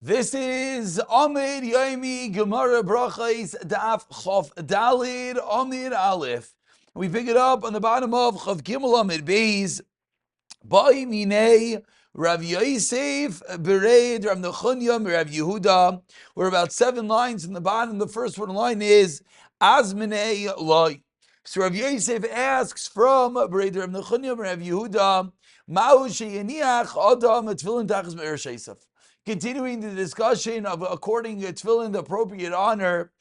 This is Amud Yomi Gemara Berachos Daf Chof Dalid Amud Aleph. We pick it up on the bottom of Chof Gimel Amud Beis. By Minei Rav Yosef Bered Rav Nechunya Rav Yehuda. We're about 7 lines in the bottom. The first one line is Azminei Loi. So Rav Yosef asks from Bered Rav Nechunya Rav Yehuda, Ma'u sheyaniach Adam Tefillin Tachas Me'er Sheisaf. Continuing the discussion of according to tefillin the appropriate honor,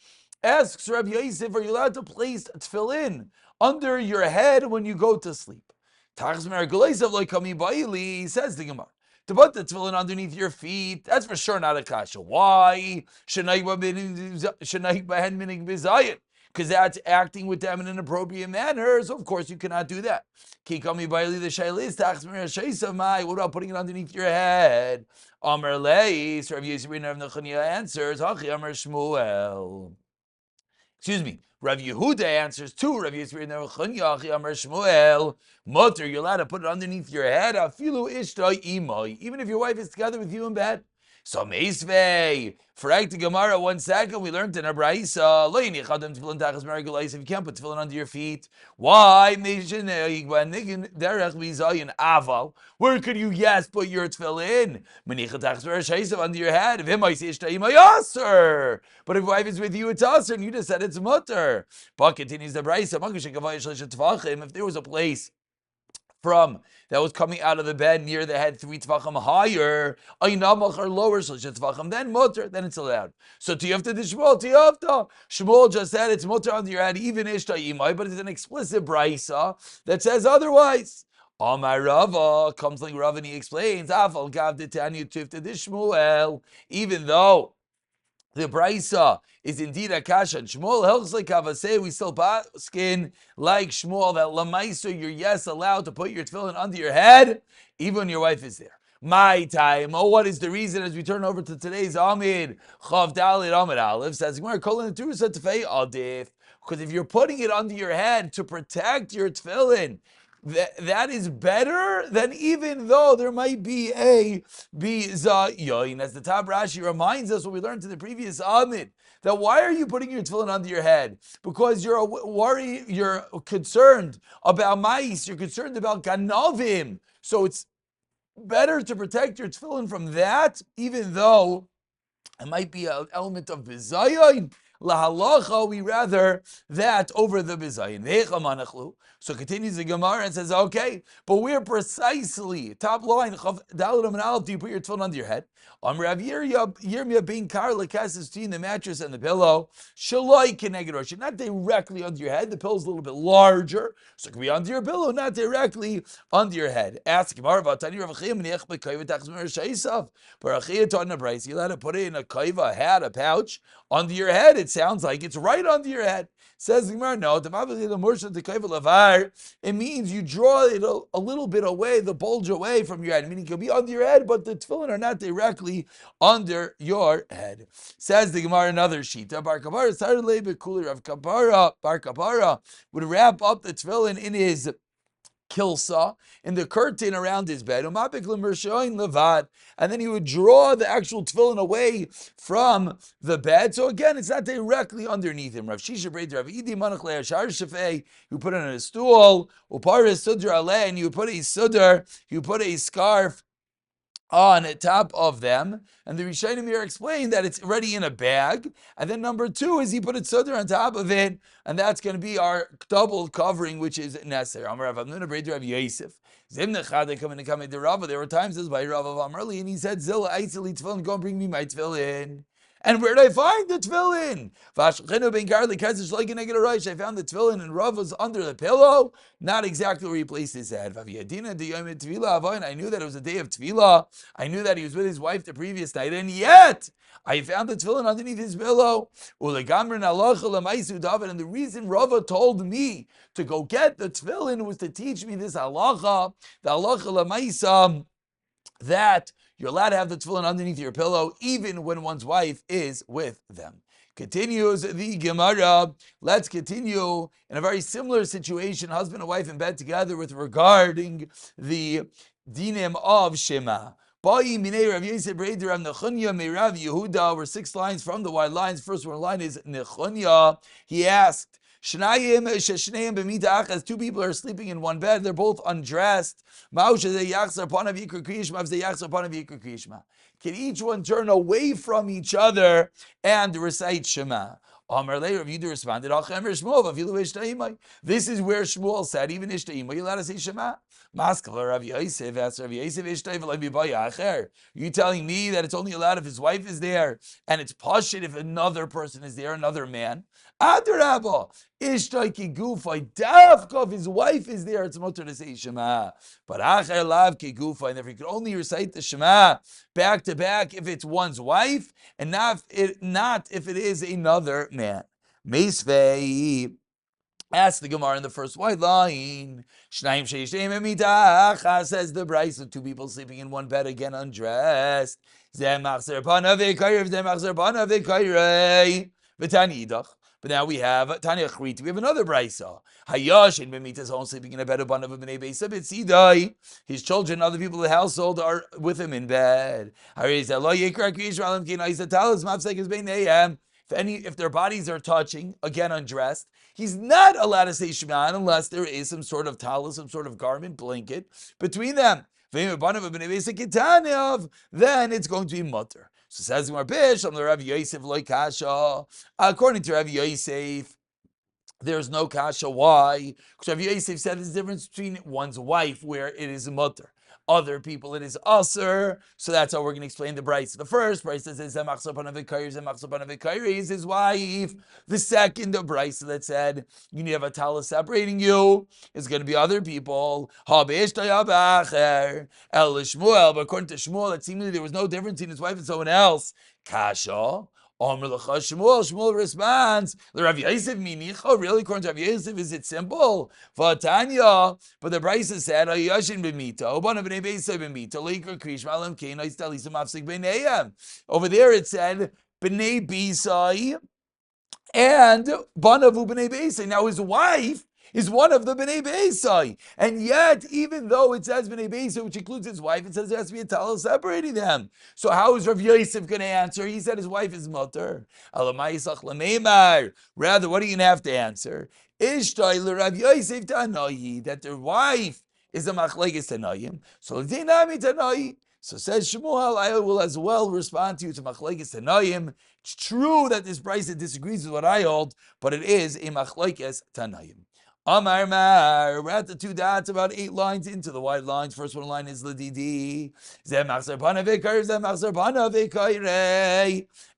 asks Rabbi Yosef, are you allowed to place tefillin under your head when you go to sleep? Says the Gemara, to put the tefillin underneath your feet, that's for sure not a kasha. Why? Because that's acting with them in an appropriate manner, so of course you cannot do that. What about putting it underneath your head? Amar Leis, Rav Yosef ben Rav Nechunya answers, Hachi Amar Shmuel. Excuse me, Rav Yehuda answers too. Rav Yosef ben Rav Nechunya, Hachi Amar Shmuel. Mutter, you're allowed to put it underneath your head. Afilu ishta imai, even if your wife is together with you in bed. So Meisvei, for the Gemara, 1 second, we learned in a Braisa, if you can't put tefillin under your feet, why? Where could you, yes, put your tefillin? Under your head. But if wife is with you, it's aser, and you just said it's mutter. But continues the Braisa, if there was a place from that was coming out of the bed near the head 3 tvachim higher, or lower, so tvachim, then mutter, then it's allowed. So tiyafta de Shmuel, tiyafta. Shmuel just said it's mutter under your head, even ishta imai, but it's an explicit brisa that says otherwise. Amar Rava comes like Rava and he explains, Afal gav de tanya tiyafta de Shmuel, even though the brisa is indeed a kasha. Shmuel helps like Kavaseh. We still skin like Shmuel that lamaisa you're yes allowed to put your tefillin under your head even when your wife is there. My time. Oh, what is the reason? As we turn over to today's Amid Chav Dalit Amid Aleph says Gemara Kolin Turusa Tefei Adif, because if you're putting it under your head to protect your tefillin, that is better than even though there might be a bizayin. As the Tab Rashi reminds us what we learned in the previous Amid, that why are you putting your tefillin under your head? Because you're worried, you're concerned about mice, you're concerned about ganavim. So it's better to protect your tefillin from that, even though it might be an element of bizayin. Lahalacha, we rather that over the bizayin. So continues the Gemara and says, okay, but where precisely, top line, do you put your tefillin under your head? Rav Yirmiyah being kar lekases between the mattress and the pillow, shaloi keneged rosh, not directly under your head. The pillow's a little bit larger, so it can be under your pillow, not directly under your head. Ask Gemara about Tani Rav Achia meniach b'kayva tachzmer sheisav. But Achia taught in a brayse, you let it put it in a kaiva, a hat, a pouch under your head. It sounds like it's right under your head. Says the Gemara, no. It means you draw it a little bit away, the bulge away from your head. Meaning it could be under your head, but the tefillin are not directly under your head. Says the Gemara, another sheet. Bar Kapara would wrap up the tefillin in his kilsa, in the curtain around his bed, and then he would draw the actual tefillin away from the bed. So again, it's not directly underneath him. Rav Shisha Breit Rav Idi Manach Le'ashar Shafei, you put it on a stool, Uparis Sudr Aleh, and you put a sudr, you put a scarf on top of them, and the Rishonim here explain that it's already in a bag. And then number 2 is he put a sudr on top of it, and that's going to be our double covering, which is necessary. Amar Rav Amnuna Breit Rav Yosef. There were times as by Rav Amrli, and he said, "Zilla Aiseli Tefillin, go and bring me my tefillin." And where did I find the tefillin? I found the tefillin and Rav was under the pillow, not exactly where he placed his head. I knew that it was a day of tefillah. I knew that he was with his wife the previous night, and yet I found the tefillin underneath his pillow. And the reason Rava told me to go get the tefillin was to teach me this halacha, the halacha l'maisa, that you're allowed to have the tefillin underneath your pillow even when one's wife is with them. Continues the Gemara. Let's continue in a very similar situation, husband and wife in bed together with regarding the dinim of Shema. We're 6 lines from the wide lines. First one line is Nechunya. He asked, as two people are sleeping in one bed, they're both undressed. Can each one turn away from each other and recite Shema? Amar Le, Rav Yehuda responded, this is where Shmuel said, even Ishtayim, you're allowed to say Shema. Rav Yosef asked Rav Yosef, you telling me that it's only allowed if his wife is there, and it's pashit if another person is there, another man? Adarabba, Ishtay ki gufay, dafka, if his wife is there, it's mutter to say Shema. But acher lav ki gufay, and if you could only recite the Shema back to back if it's one's wife, and not if it is another man. Meisvei, ask the Gemara in the first white line. Shnaim sheishteim emitacha, says the Brisa, two people sleeping in one bed, again undressed. Zeh machzer panav v'kayrev, zeh machzer panav v'kayrei. V'tani idach. But now we have Tanya Chriti. We have another Brisa. Hayash in Memita's home, sleeping in a bed of Banav of Bnei Beisa B'tzidai. His children, other people in the household, are with him in bed. If their bodies are touching, again undressed, he's not allowed to say Shema unless there is some sort of talus, some sort of garment, blanket between them. Then it's going to be mutter. So says Rav Yosef loy kasha. According to Rav Yosef, there's no kasha. Why? Because Rav Yosef said there's a difference between one's wife, where it is a mutter. Other people, it is aser. So that's how we're going to explain the Brisa. The first Brisa says is his wife. The second, the Brisa that said you need to have a talus separating you, is going to be other people. But according to Shmuel, that seemingly there was no difference in his wife and someone else. Kasha. Shmuel responds, Rav Yosef minicha, really? According to Rav Yosef, is it simple? V'atanya, but the Brisa said, over there it said, B'nei Bisai and Banavu B'nei Beisai. Now his wife is one of the B'nei Beisai. And yet, even though it says B'nei Beisai, which includes his wife, it says there has to be a talus separating them. So how is Rav Yosef going to answer? He said his wife is mutter. Rather, what are you going to have to answer? Ishtai l'Rav Yosef Tanayi, that their wife is a machlekes Tanayim. So l'deinami Tanayi. So says Shmuel, I will as well respond to you to machlekes Tanayim. It's true that this Brisa disagrees with what I hold, but it is a machlekes Tanayim. Amar Mar, we're at the two dots, about 8 lines into the wide lines. First one line is Ladidi.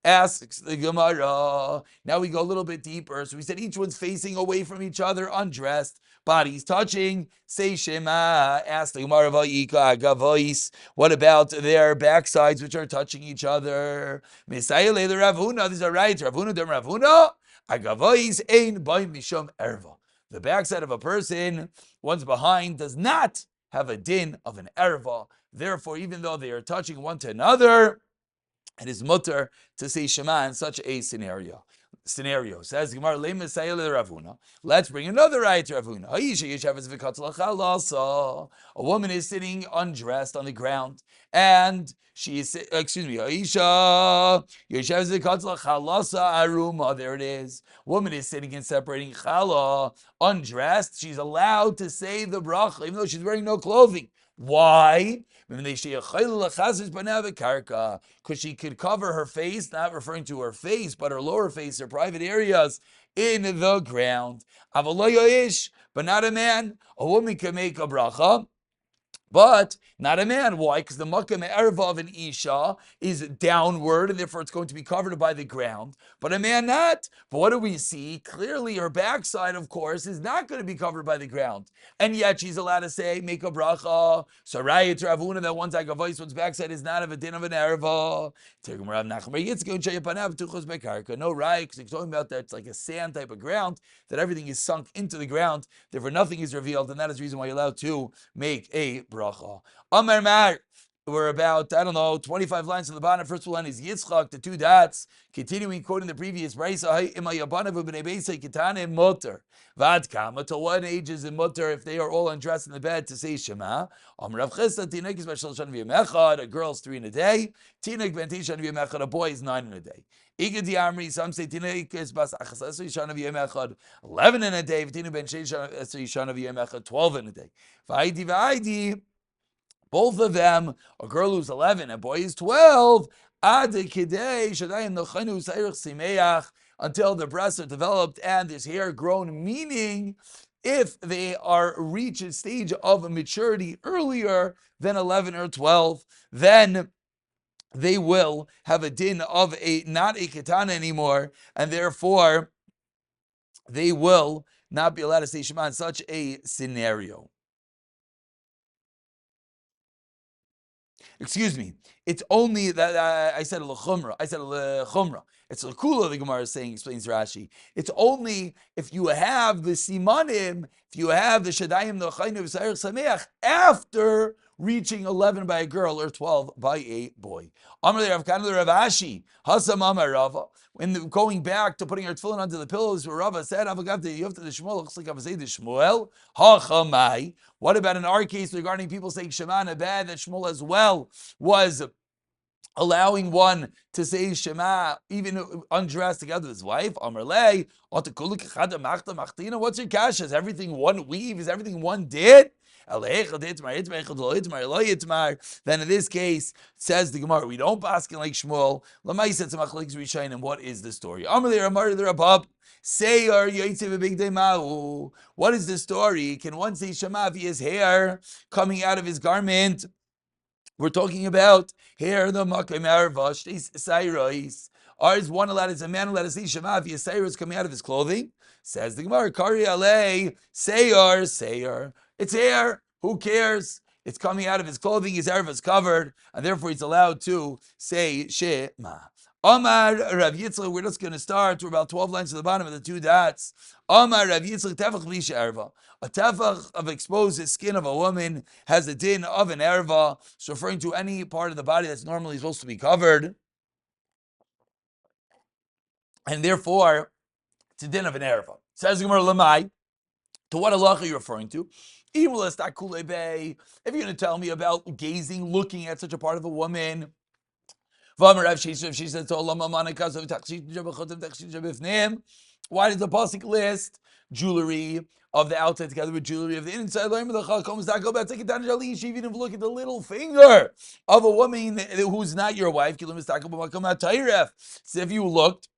Asks the Gemara. Now we go a little bit deeper. So we said each one's facing away from each other, undressed, bodies touching. Say Shema. Ask the Gemara, what about their backsides which are touching each other? Misayele the Ravuna. These are right. Ravuna dem Ravuna. Agavois ein boy mishum erva. The backside of a person, one's behind, does not have a din of an erva. Therefore, even though they are touching one to another, it is mutter to say Shema in such a scenario. Says Gemara, Ravuna. Let's bring another ayat to Ravuna. A woman is sitting undressed on the ground, and she is, Aisha, there it is. Woman is sitting and separating chala, undressed. She's allowed to say the bracha, even though she's wearing no clothing. Why? Because she could cover her face, not referring to her face, but her lower face, her private areas, in the ground. But not a man. A woman can make a bracha, but not a man. Why? Because the makam erva of an isha is downward, and therefore it's going to be covered by the ground. But a man not. But what do we see? Clearly her backside, of course, is not going to be covered by the ground. And yet she's allowed to say, make a bracha. So Raya to Ravuna, that one's agavais, one's backside is not of a din of an erva. No Raya, because he's talking about that it's like a sand type of ground, that everything is sunk into the ground, therefore nothing is revealed, and that is the reason why you're allowed to make a bracha. Amar Mar, we're about, 25 lines from the bottom. First line is Yitzchak, the two dots. Continuing quoting the previous brisa, mutter. Vad to what age is it mutter if they are all undressed in the bed to say Shema? A girl's 3 in a day. A boy is 9 in a day. Some say 11 in a day. 12 in a day. Both of them, a girl who's 11, a boy is 12, until the breasts are developed and there's hair grown, meaning if they are reach a stage of maturity earlier than 11 or 12, then they will have a din of not a ketana anymore, and therefore they will not be allowed to say Shema in such a scenario. Excuse me. It's only that I said l'chumra. I said l'chumra. It's l'kula. The Gemara is saying, explains Rashi. It's only if you have the simanim, if you have the shadayim, the chaynu, v'sayir sameach after reaching 11 by a girl or 12 by a boy. Amar Rav Kana Rav Ashi Hasam Amar Rava. When going back to putting her tefillin under the pillows, where Rava said, "Avagav you have to the Shmuel." Looks like I've said the Shmuel. Hachamai. What about in our case regarding people saying Shema in a bed that Shmuel as well was allowing one to say Shema even undressed together with his wife? Amarlei. What's your kasha? Is everything one weave? Is everything one did? Then in this case, says the Gemara, we don't paskin like Shmuel. And what is the story? What is the story? Can one say Shema if he has hair coming out of his garment? We're talking about hair, the makom erva, sayros. Or is one allowed, is a man allowed to say Shema if his sayros coming out of his clothing? Says the Gemara, Kari alei, sayor. It's hair. Who cares? It's coming out of his clothing. His erva is covered, and therefore he's allowed to say Shema. Amar Rav Yitzchak. We're just going to start. We're about 12 lines to the bottom of the two dots. Amar Rav Yitzchak tefach b'lisha erva. A tefach of exposed skin of a woman has a din of an erva. It's referring to any part of the body that's normally supposed to be covered, and therefore it's a din of an erva. Says the Gemara, Lamai. To what halacha are you referring to? If you're going to tell me about gazing, looking at such a part of a woman, why does the pasuk list jewelry of the outside together with jewelry of the inside? Even if you look at the little finger of a woman who's not your wife, so if you looked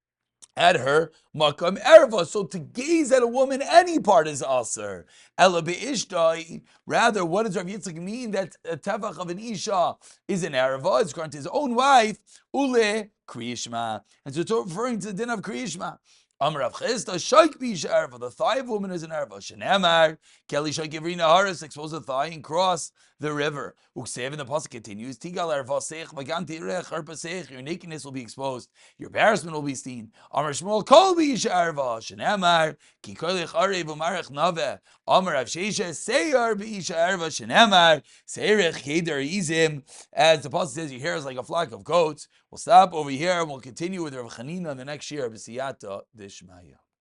at her makam erva. So to gaze at a woman, any part is aser. Ela be'ishdai. Rather, what does Rav Yitzchak mean that a tefach of an isha is an erva? It's according to his own wife. Ule kriyishma. And so it's referring to the din of kriyishma. Amrav Chisda shaik b'isha erva. The thigh of woman is an erva. Shenemar keli shaik ivrina haris. Expose the thigh and cross the river. Uksev, and the pasuk continues. Tigal erva seich magan tirech harpa seich. Your nakedness will be exposed. Your embarrassment will be seen. Amar Shmuel kol b'isha erva. Shenemar ki kolech arev umarech nave. Amar Rav Shesha seyar b'isha erva. Shenemar seirech keder izim. As the pasuk says, your hair is like a flock of goats. We'll stop over here and we'll continue with Rav Chanina the next year. B'siyata dishmaya.